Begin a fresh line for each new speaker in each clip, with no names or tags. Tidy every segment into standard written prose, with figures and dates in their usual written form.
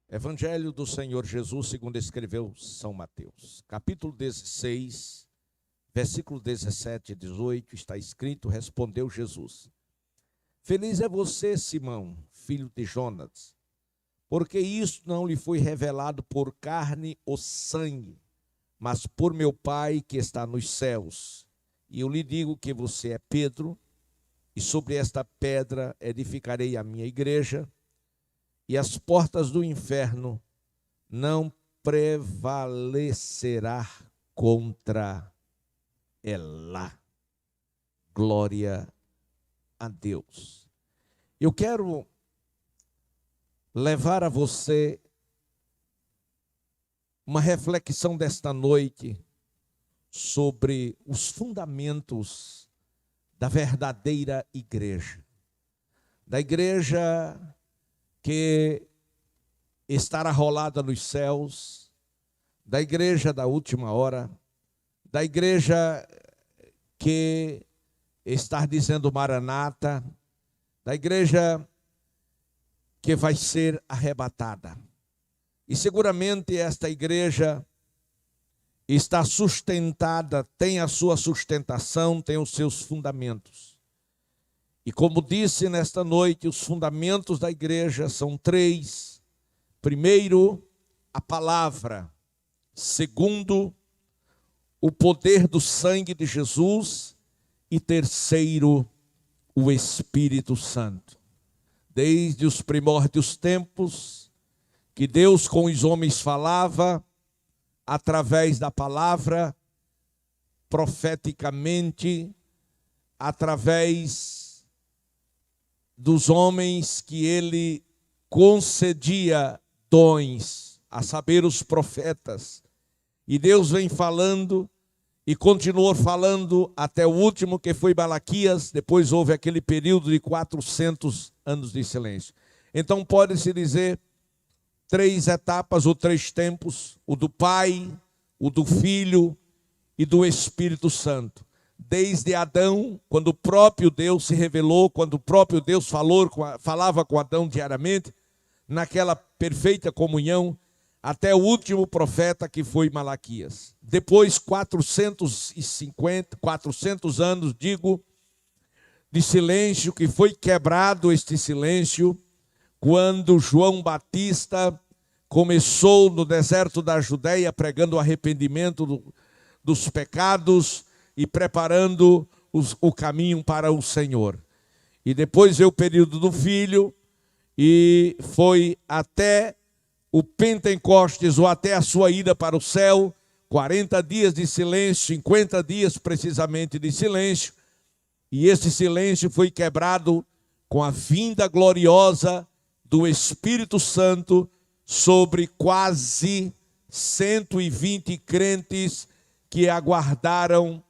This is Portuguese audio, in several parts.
Evangelho do Senhor Jesus, segundo escreveu São Mateus. Capítulo 16, versículo 17 e 18, está escrito: respondeu Jesus: Feliz é você, Simão, filho de Jonas, porque isto não lhe foi revelado por carne ou sangue, mas por meu Pai que está nos céus. E eu lhe digo que você é Pedro, e sobre esta pedra edificarei a minha igreja, e as portas do inferno não prevalecerá contra ela. Glória a Deus. Eu quero levar a você uma reflexão desta noite sobre os fundamentos da verdadeira igreja. Da igreja que estará rolada nos céus, da igreja da última hora, da igreja que está dizendo Maranata, da igreja que vai ser arrebatada. E seguramente esta igreja está sustentada, tem a sua sustentação, tem os seus fundamentos. E como disse nesta noite, os fundamentos da igreja são três. Primeiro, a palavra. Segundo, o poder do sangue de Jesus. E terceiro, o Espírito Santo. Desde os primórdios tempos, que Deus com os homens falava, através da palavra, profeticamente, através dos homens que ele concedia dons, a saber, os profetas. E Deus vem falando e continuou falando até o último, que foi Malaquias. Depois houve aquele período de 400 anos de silêncio. Então pode-se dizer três etapas ou três tempos: o do Pai, o do Filho e do Espírito Santo. Desde Adão, quando o próprio Deus se revelou, quando o próprio Deus falava com Adão diariamente, naquela perfeita comunhão, até o último profeta, que foi Malaquias. Depois 400 anos, de silêncio, que foi quebrado este silêncio, quando João Batista começou no deserto da Judeia pregando o arrependimento dos pecados e preparando o caminho para o Senhor. E depois veio o período do Filho, e foi até o Pentecostes, ou até a sua ida para o céu, 40 dias de silêncio, 50 dias precisamente de silêncio, e esse silêncio foi quebrado com a vinda gloriosa do Espírito Santo sobre quase 120 crentes que aguardaram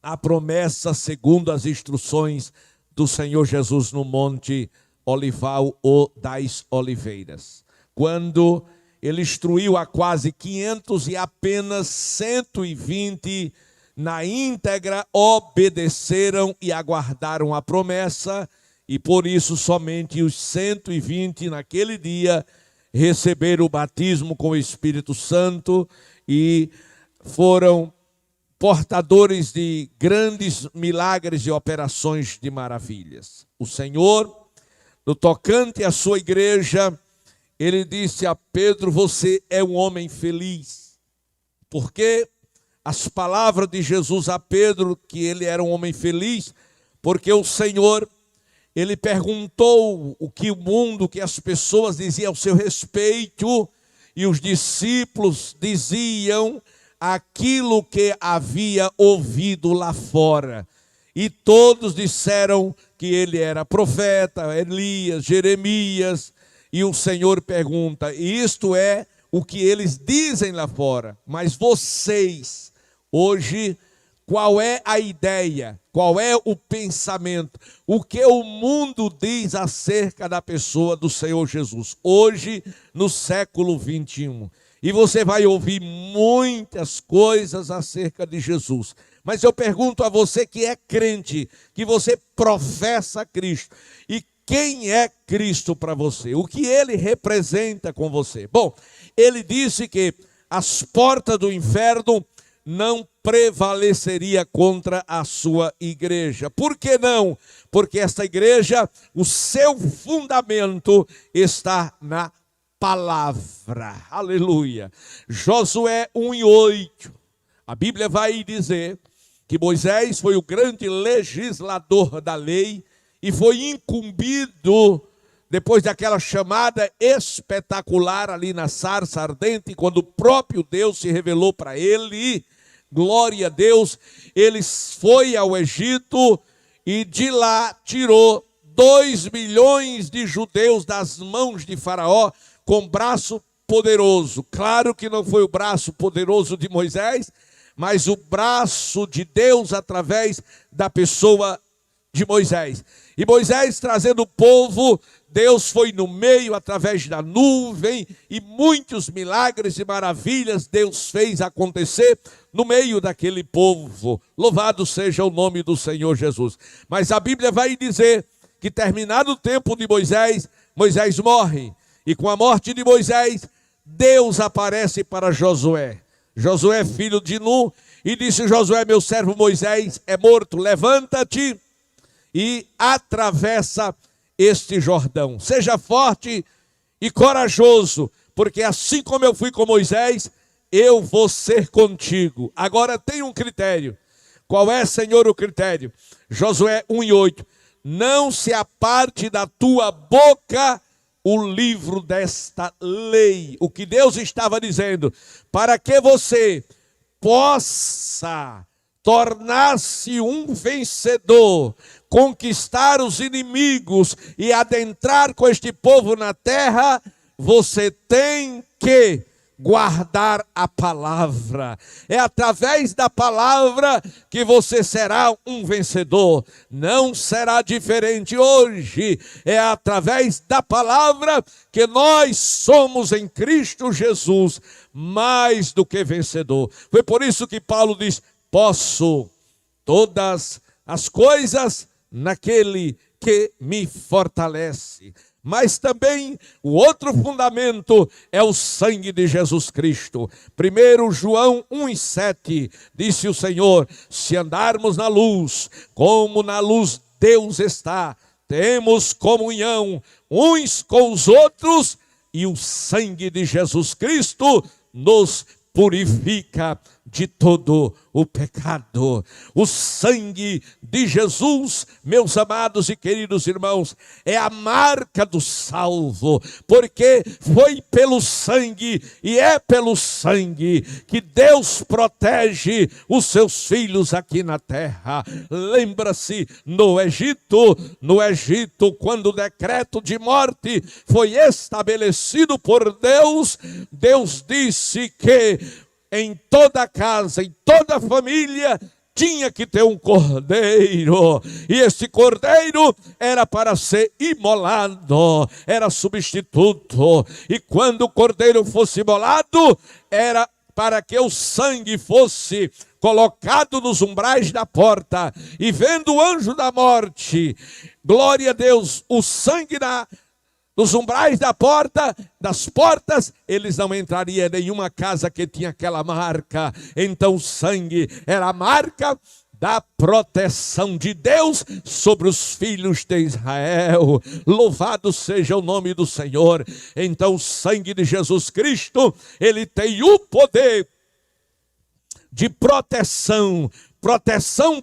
a promessa segundo as instruções do Senhor Jesus no Monte Olival ou das Oliveiras. Quando ele instruiu a quase 500 e apenas 120 na íntegra obedeceram e aguardaram a promessa, e por isso somente os 120 naquele dia receberam o batismo com o Espírito Santo e foram portadores de grandes milagres e operações de maravilhas. O Senhor, no tocante à sua igreja, ele disse a Pedro: você é um homem feliz. Porque as palavras de Jesus a Pedro, que ele era um homem feliz, porque o Senhor, ele perguntou o que o mundo, que as pessoas diziam ao seu respeito, e os discípulos diziam aquilo que havia ouvido lá fora. E todos disseram que ele era profeta, Elias, Jeremias. E o Senhor pergunta: isto é o que eles dizem lá fora, mas vocês, hoje, qual é a ideia? Qual é o pensamento? O que o mundo diz acerca da pessoa do Senhor Jesus, hoje, no século 21? E você vai ouvir muitas coisas acerca de Jesus. Mas eu pergunto a você que é crente, que você professa Cristo, e quem é Cristo para você, o que ele representa com você. Bom, ele disse que as portas do inferno não prevaleceria contra a sua igreja. Por que não? Porque esta igreja, o seu fundamento está na palavra. Aleluia. Josué 1:8. A Bíblia vai dizer que Moisés foi o grande legislador da lei e foi incumbido, depois daquela chamada espetacular ali na sarça ardente, quando o próprio Deus se revelou para ele, glória a Deus, ele foi ao Egito e de lá tirou 2 milhões de judeus das mãos de Faraó com braço poderoso. Claro que não foi o braço poderoso de Moisés, mas o braço de Deus através da pessoa de Moisés. E Moisés trazendo o povo, Deus foi no meio através da nuvem e muitos milagres e maravilhas Deus fez acontecer no meio daquele povo. Louvado seja o nome do Senhor Jesus. Mas a Bíblia vai dizer que terminado o tempo de Moisés, Moisés morre. E com a morte de Moisés, Deus aparece para Josué. Josué, filho de Nun, e disse: Josué, meu servo Moisés é morto, levanta-te e atravessa este Jordão. Seja forte e corajoso, porque assim como eu fui com Moisés, eu vou ser contigo. Agora tem um critério. Qual é, Senhor, o critério? Josué 1:8. Não se aparte da tua boca o livro desta lei. O que Deus estava dizendo, para que você possa tornar-se um vencedor, conquistar os inimigos e adentrar com este povo na terra, você tem que guardar a palavra. É através da palavra que você será um vencedor. Não será diferente hoje. É através da palavra que nós somos em Cristo Jesus mais do que vencedor. Foi por isso que Paulo diz: posso todas as coisas naquele que me fortalece. Mas também o outro fundamento é o sangue de Jesus Cristo. 1 João 1:7, disse o Senhor: se andarmos na luz, como na luz Deus está, temos comunhão uns com os outros, e o sangue de Jesus Cristo nos purifica de todo o pecado. O sangue de Jesus, meus amados e queridos irmãos, é a marca do salvo, porque foi pelo sangue e é pelo sangue que Deus protege os seus filhos aqui na terra. Lembra-se no Egito, quando o decreto de morte foi estabelecido por Deus, Deus disse que em toda casa, em toda família, tinha que ter um cordeiro. E esse cordeiro era para ser imolado, era substituto. E quando o cordeiro fosse imolado, era para que o sangue fosse colocado nos umbrais da porta. E vendo o anjo da morte, glória a Deus, o sangue nos umbrais das portas, eles não entrariam em nenhuma casa que tinha aquela marca. Então o sangue era a marca da proteção de Deus sobre os filhos de Israel. Louvado seja o nome do Senhor. Então o sangue de Jesus Cristo, ele tem o poder de proteção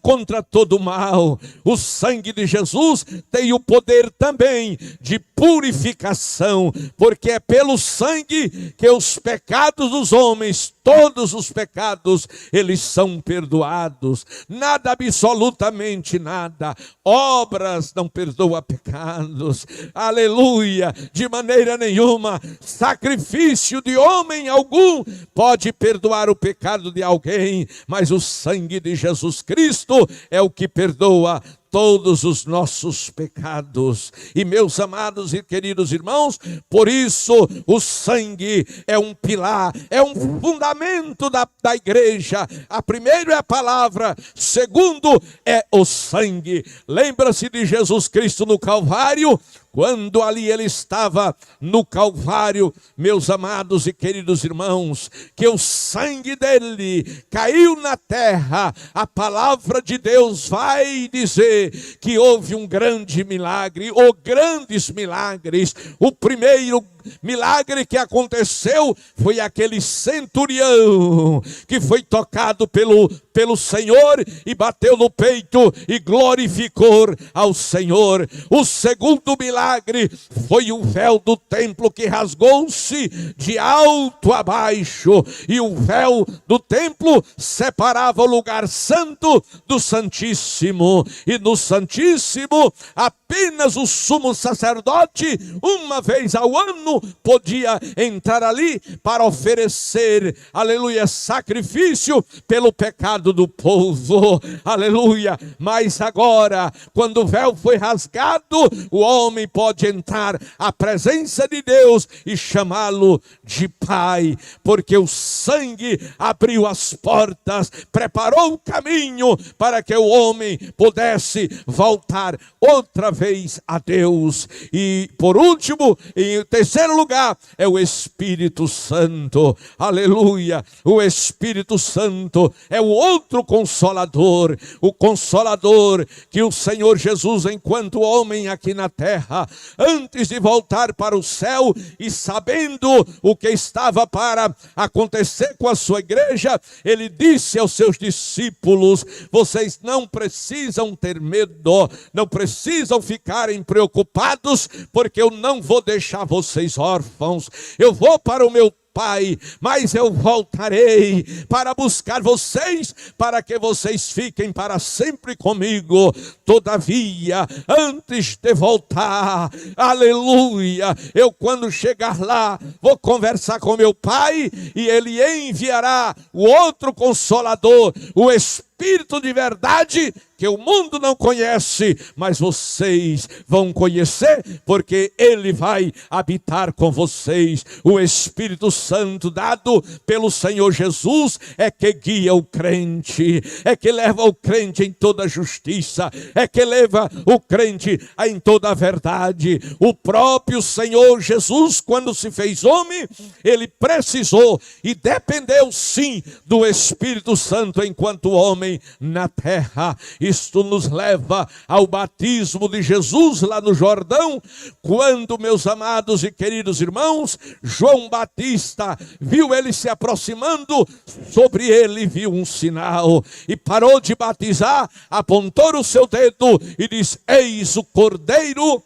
contra todo mal. O sangue de Jesus tem o poder também de purificação, porque é pelo sangue que os pecados dos homens, todos os pecados, eles são perdoados. Nada, absolutamente nada. Obras não perdoam pecados. Aleluia! De maneira nenhuma. Sacrifício de homem algum pode perdoar o pecado de alguém, mas o sangue de Jesus Cristo é o que perdoa todos os nossos pecados. E meus amados e queridos irmãos, por isso o sangue é um pilar, é um fundamento da igreja. A primeiro é a palavra, segundo é o sangue. Lembra-se de Jesus Cristo no Calvário? Quando ali ele estava no Calvário, meus amados e queridos irmãos, que o sangue dele caiu na terra, a palavra de Deus vai dizer que houve um grande milagre, ou grandes milagres. O primeiro milagre que aconteceu foi aquele centurião que foi tocado pelo Senhor e bateu no peito e glorificou ao Senhor. O segundo milagre foi o véu do templo que rasgou-se de alto a baixo, e o véu do templo separava o lugar santo do Santíssimo, e no Santíssimo apenas o sumo sacerdote, uma vez ao ano, podia entrar ali para oferecer, aleluia, sacrifício pelo pecado do povo, aleluia. Mas agora, quando o véu foi rasgado, o homem pode entrar à presença de Deus e chamá-lo de Pai, porque o sangue abriu as portas, preparou o caminho para que o homem pudesse voltar outra vez a Deus. E por último, em terceiro lugar, é o Espírito Santo, aleluia. O Espírito Santo é o outro Consolador, o Consolador que o Senhor Jesus, enquanto homem aqui na terra, antes de voltar para o céu e sabendo o que estava para acontecer com a sua igreja, ele disse aos seus discípulos: vocês não precisam ter medo, não precisam ficarem preocupados, porque eu não vou deixar vocês órfãos. Eu vou para o meu Pai, mas eu voltarei para buscar vocês, para que vocês fiquem para sempre comigo. Todavia, antes de voltar, aleluia, eu quando chegar lá, vou conversar com meu Pai, e Ele enviará o outro Consolador, o Espírito de verdade, que o mundo não conhece, mas vocês vão conhecer, porque Ele vai habitar com vocês. O Espírito Santo dado pelo Senhor Jesus é que guia o crente, é que leva o crente em toda a justiça, é que leva o crente em toda a verdade. O próprio Senhor Jesus, quando se fez homem, Ele precisou e dependeu sim do Espírito Santo enquanto homem na terra. Isto nos leva ao batismo de Jesus lá no Jordão, quando, meus amados e queridos irmãos, João Batista viu ele se aproximando, sobre ele viu um sinal e parou de batizar, apontou o seu dedo e disse: eis o Cordeiro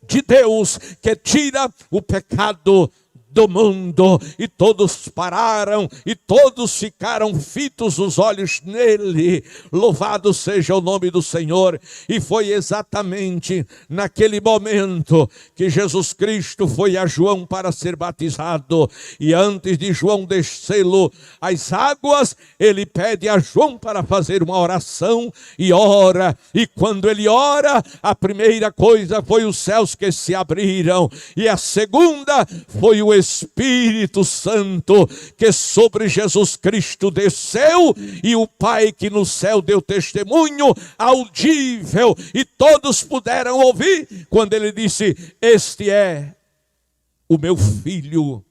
de Deus que tira o pecado do mundo. E todos pararam e todos ficaram fitos os olhos nele. Louvado seja o nome do Senhor. E foi exatamente naquele momento que Jesus Cristo foi a João para ser batizado, e antes de João descê-lo às águas, ele pede a João para fazer uma oração e ora. E quando ele ora, a primeira coisa foi os céus que se abriram, e a segunda foi o Espírito Santo que sobre Jesus Cristo desceu, e o Pai que no céu deu testemunho audível, e todos puderam ouvir quando ele disse: este é o meu Filho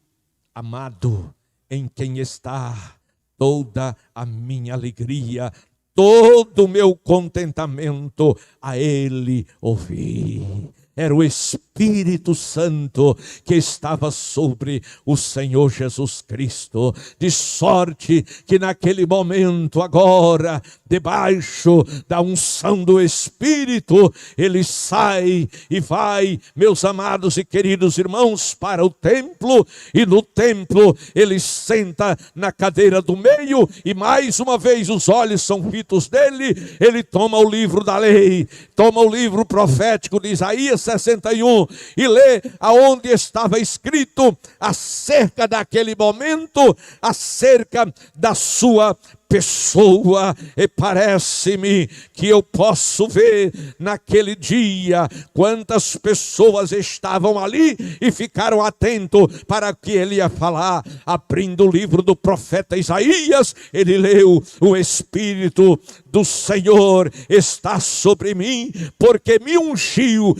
amado, em quem está toda a minha alegria, todo o meu contentamento, a Ele ouvi. Era o Espírito Santo que estava sobre o Senhor Jesus Cristo, de sorte que naquele momento agora, debaixo da unção do Espírito, ele sai e vai, meus amados e queridos irmãos, para o templo, e no templo ele senta na cadeira do meio, e mais uma vez os olhos são fitos dele. Ele toma o livro da lei, toma o livro profético de Isaías 61 e lê aonde estava escrito acerca daquele momento, acerca da sua pessoa, e parece-me que eu posso ver naquele dia quantas pessoas estavam ali e ficaram atentos para o que ele ia falar. Abrindo o livro do profeta Isaías, ele leu: o Espírito do Senhor está sobre mim, porque me ungiu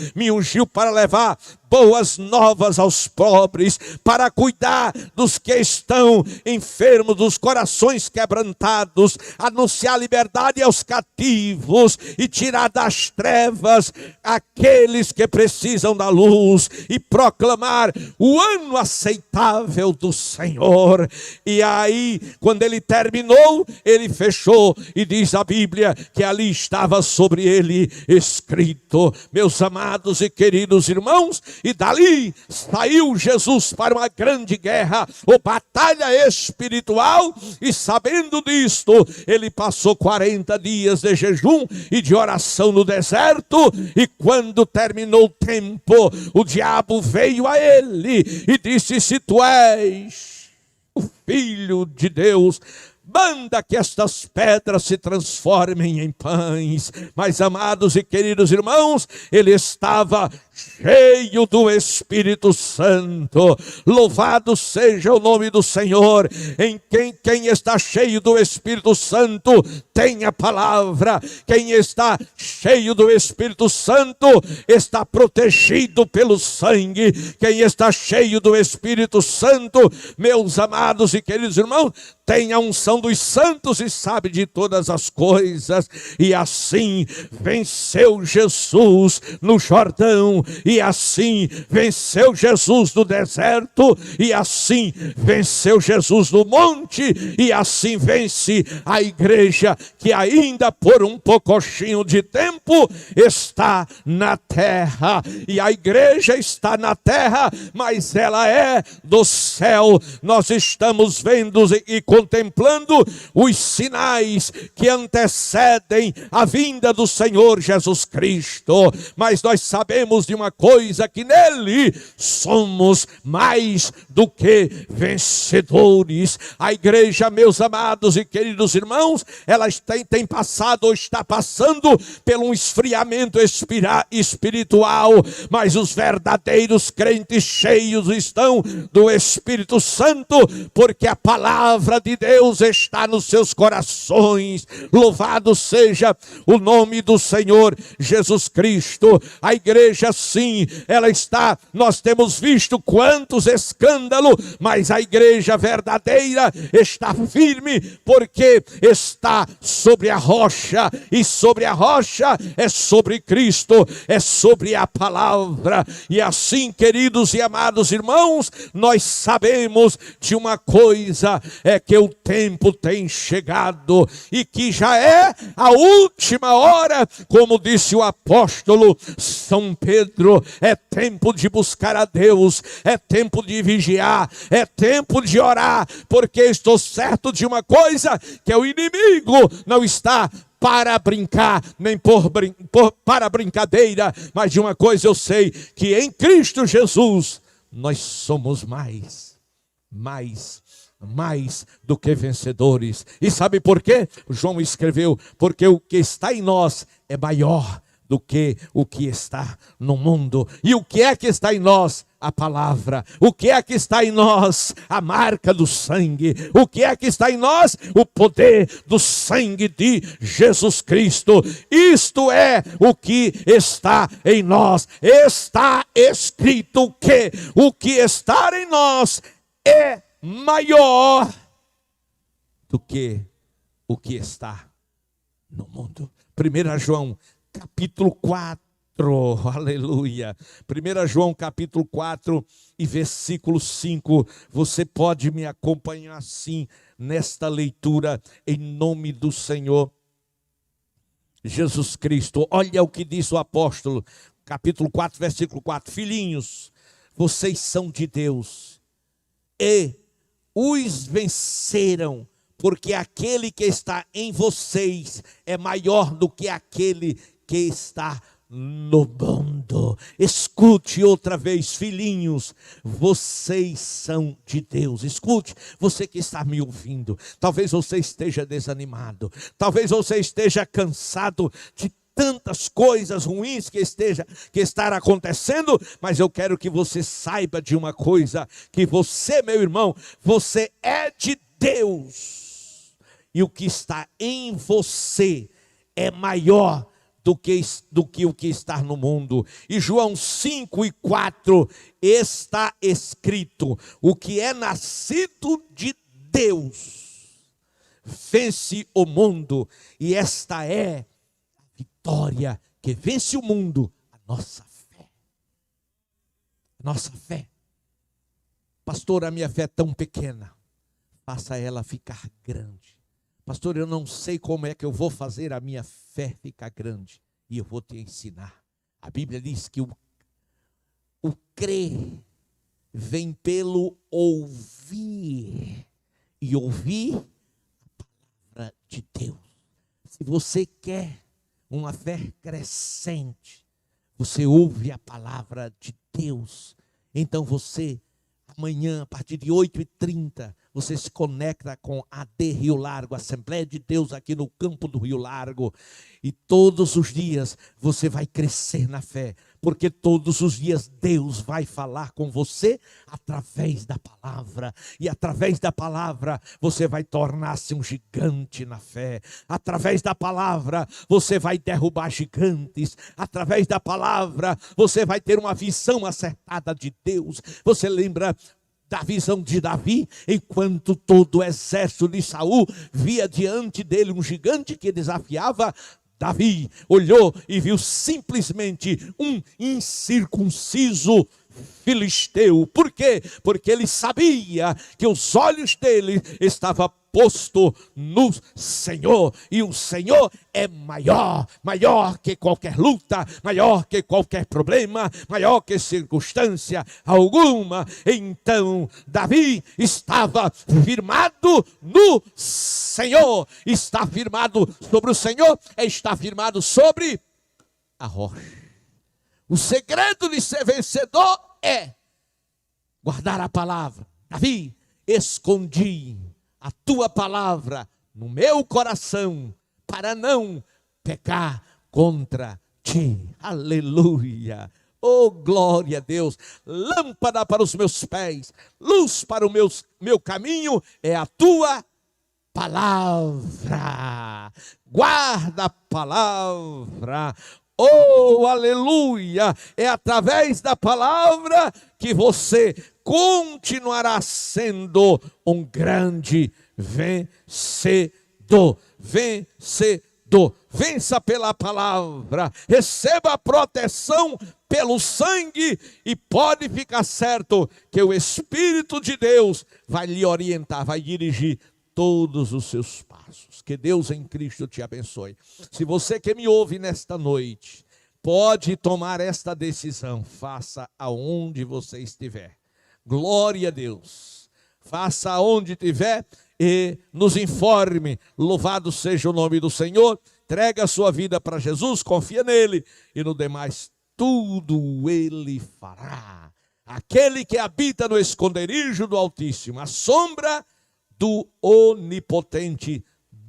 para levar boas novas aos pobres, para cuidar dos que estão enfermos, dos corações quebrantados, anunciar liberdade aos cativos e tirar das trevas aqueles que precisam da luz, e proclamar o ano aceitável do Senhor. E aí, quando ele terminou, ele fechou, e diz a Bíblia que ali estava sobre ele escrito: meus amados e queridos irmãos, e dali saiu Jesus para uma grande guerra, ou batalha espiritual, e sabendo disto, ele passou 40 dias de jejum e de oração no deserto, e quando terminou o tempo, o diabo veio a ele e disse: se tu és o Filho de Deus, manda que estas pedras se transformem em pães. Mas, amados e queridos irmãos, ele estava cheio do Espírito Santo. Louvado seja o nome do Senhor. Em quem está cheio do Espírito Santo tem a palavra. Quem está cheio do Espírito Santo está protegido pelo sangue. Quem está cheio do Espírito Santo, meus amados e queridos irmãos, tem a unção dos santos e sabe de todas as coisas. E assim venceu Jesus no Jordão, e assim venceu Jesus no deserto, e assim venceu Jesus no monte, e assim vence a igreja, que ainda por um pouquinho de tempo está na terra. E a igreja está na terra, mas ela é do céu. Nós estamos vendo e contemplando os sinais que antecedem a vinda do Senhor Jesus Cristo. Mas nós sabemos de uma coisa, que nele somos mais do que vencedores. A igreja, meus amados e queridos irmãos, ela tem passado ou está passando por um esfriamento espiritual, mas os verdadeiros crentes cheios estão do Espírito Santo, porque a palavra de Deus está nos seus corações. Louvado seja o nome do Senhor Jesus Cristo. A igreja, sim, ela está, nós temos visto quantos escândalos, mas a igreja verdadeira está firme, porque está sobre a rocha, e sobre a rocha é sobre Cristo, é sobre a palavra. E assim, queridos e amados irmãos, nós sabemos de uma coisa, é que o tempo tem chegado, e que já é a última hora, como disse o apóstolo São Pedro. É tempo de buscar a Deus, é tempo de vigiar, é tempo de orar, porque estou certo de uma coisa, que o inimigo não está para brincar, nem para brincadeira, mas de uma coisa eu sei, que em Cristo Jesus nós somos mais do que vencedores. E sabe por quê? João escreveu: porque o que está em nós é maior do que o que está no mundo. E o que é que está em nós? A palavra. O que é que está em nós? A marca do sangue. O que é que está em nós? O poder do sangue de Jesus Cristo. Isto é o que está em nós. Está escrito que o que está em nós é maior do que o que está no mundo. 1 João capítulo 4, aleluia. 1 João capítulo 4 e versículo 5. Você pode me acompanhar assim nesta leitura, em nome do Senhor Jesus Cristo. Olha o que diz o apóstolo, capítulo 4, versículo 4. Filhinhos, vocês são de Deus e os venceram, porque aquele que está em vocês é maior do que aquele que está no mundo. Escute outra vez, filhinhos, vocês são de Deus. Escute, você que está me ouvindo, talvez você esteja desanimado, talvez você esteja cansado de tantas coisas ruins que estar acontecendo, mas eu quero que você saiba de uma coisa, que você, meu irmão, você é de Deus, e o que está em você é maior do que o que está no mundo. E João 5:4 está escrito: o que é nascido de Deus vence o mundo, e esta é a vitória que vence o mundo, a nossa fé. Nossa fé. Pastor, a minha fé é tão pequena, faça ela ficar grande. Pastor, eu não sei como é que eu vou fazer a minha fé ficar grande, e eu vou te ensinar. A Bíblia diz que o crer vem pelo ouvir, e ouvir a palavra de Deus. Se você quer uma fé crescente, você ouve a palavra de Deus. Então você, amanhã, a partir de 8h30, você se conecta com a AD Rio Largo, Assembleia de Deus aqui no campo do Rio Largo. E todos os dias você vai crescer na fé, porque todos os dias Deus vai falar com você através da palavra. E através da palavra você vai tornar-se um gigante na fé. Através da palavra você vai derrubar gigantes. Através da palavra você vai ter uma visão acertada de Deus. Você lembra da visão de Davi, enquanto todo o exército de Saul via diante dele um gigante que desafiava? Davi olhou e viu simplesmente um incircunciso filisteu. Por quê? Porque ele sabia que os olhos dele estavam postos no Senhor, e o Senhor é maior que qualquer luta, maior que qualquer problema, maior que circunstância alguma. Então Davi estava firmado no Senhor. Está firmado sobre o Senhor, está firmado sobre a rocha. O segredo de ser vencedor é guardar a palavra. Davi, escondi a tua palavra no meu coração, para não pecar contra ti. Aleluia. Oh, glória a Deus. Lâmpada para os meus pés, luz para o meu caminho é a tua palavra. Guarda a palavra. Oh, aleluia! É através da palavra que você continuará sendo um grande vencedor. Vencedor. Vença pela palavra. Receba a proteção pelo sangue, e pode ficar certo que o Espírito de Deus vai lhe orientar, vai dirigir todos os seus passos. Que Deus em Cristo te abençoe. Se você que me ouve nesta noite pode tomar esta decisão, faça aonde você estiver. Glória a Deus. Faça aonde estiver e nos informe. Louvado seja o nome do Senhor. Entrega a sua vida para Jesus, confia nele, e no demais tudo ele fará. Aquele que habita no esconderijo do Altíssimo, a sombra do Onipotente,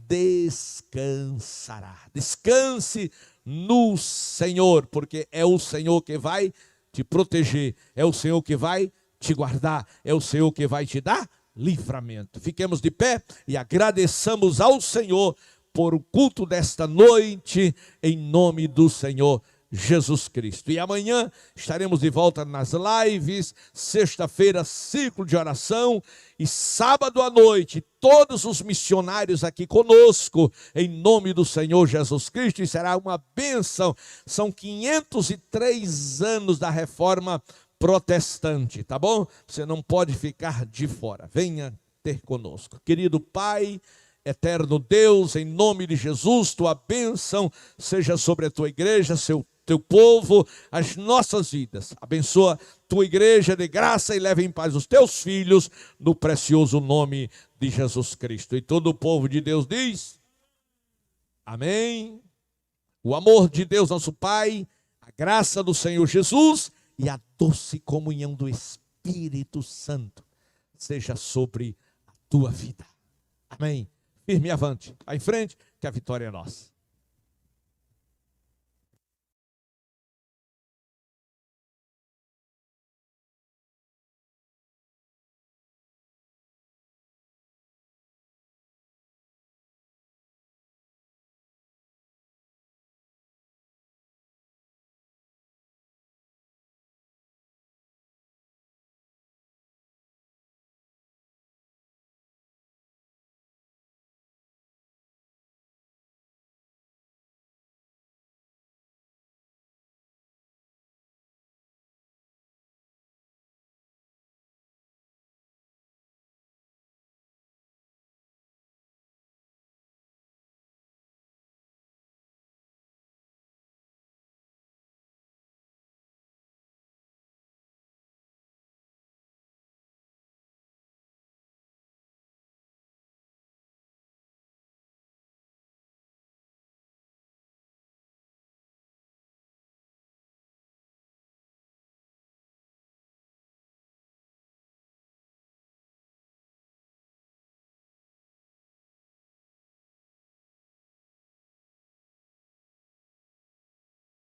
descansará. Descanse no Senhor, porque é o Senhor que vai te proteger, é o Senhor que vai te guardar, é o Senhor que vai te dar livramento. Fiquemos de pé e agradeçamos ao Senhor por o culto desta noite, em nome do Senhor Jesus Cristo. E amanhã estaremos de volta nas lives, sexta-feira, ciclo de oração, e sábado à noite, todos os missionários aqui conosco, em nome do Senhor Jesus Cristo, e será uma bênção. São 503 anos da Reforma Protestante, tá bom? Você não pode ficar de fora, venha ter conosco. Querido Pai, eterno Deus, em nome de Jesus, tua bênção seja sobre a tua igreja, teu povo, as nossas vidas. Abençoa tua igreja de graça e leva em paz os teus filhos, no precioso nome de Jesus Cristo. E todo o povo de Deus diz: amém. O amor de Deus, nosso Pai, A graça do Senhor Jesus e a doce comunhão do Espírito Santo seja sobre a tua vida. Amém. Firme e avante. Vai em frente, que a vitória é nossa.